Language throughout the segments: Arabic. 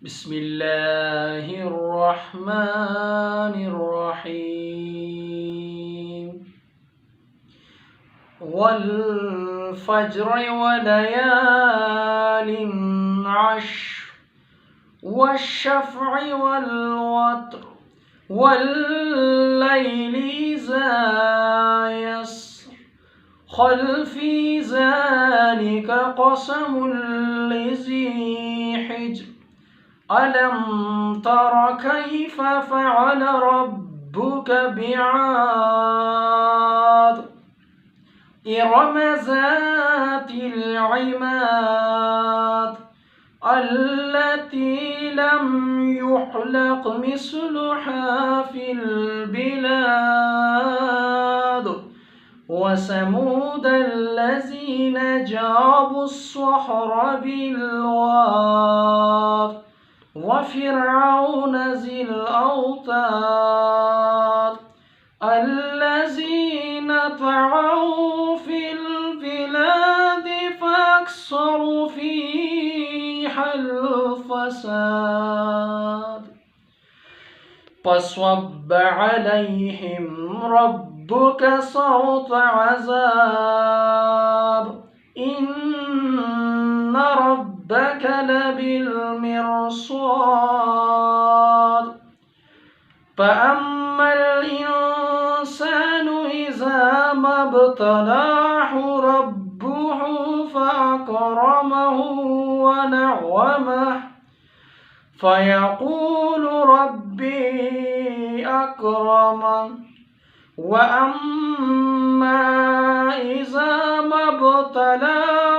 بسم الله الرحمن الرحيم والفجر وليال عشر والشفع والوتر والليل إذا يسر هل في ذلك قسم لذي حجر ألم تر كيف فعل ربك بعاد إرم ذات العماد التي لم يخلق مثلها في البلاد وثمود الذين جابوا الصخر بالواد وفرعون ذي الأوتاد الذين طغوا في البلاد فأكثروا فيها الفساد فصب عليهم ربك صوت عذاب إن ربك لبالمرصاد فأما الإنسان إذا ما ابتلاه ربه فأكرمه ونعمه فيقول ربي أكرمن وأما إذا ما ابتلاه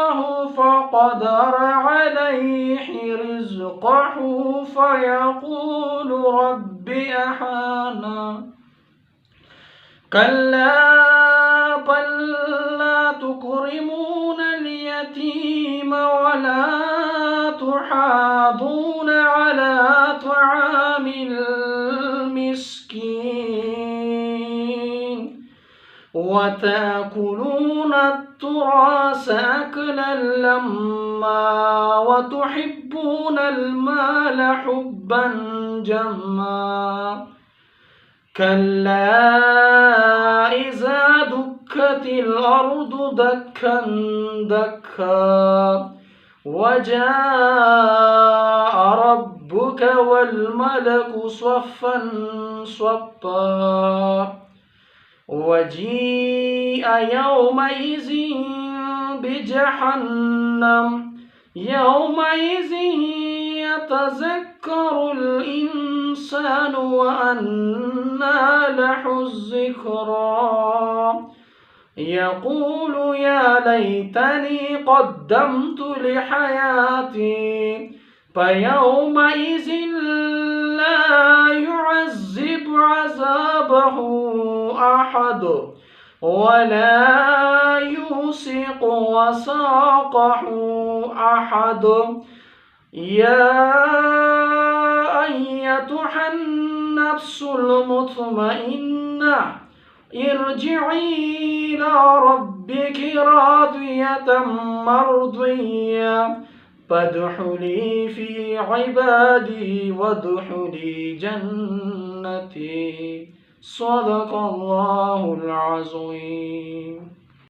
فقدر عليه رزقه فيقول ربي أهانن كلا بل لا تكرمون اليتيم ولا تحاضون على طعام المسكين وتأكلون التراث أكلا لما وتحبون المال حبا جما كلا إذا دكت الأرض دكا دكا وجاء ربك والملك صفا صفا وجيء يومئذ بجهنم يومئذ يتذكر الإنسان وأنى له الذكرى يقول يا ليتني قدمت لحياتي فيومئذ لا يعذب عذابه أحد ولا يوثق وثاقه أحد يا أيتها النفس المطمئنة ارجعي إلى ربك راضية مرضية فادخلي في عبادي وادخلي جنتي صدق الله العظيم.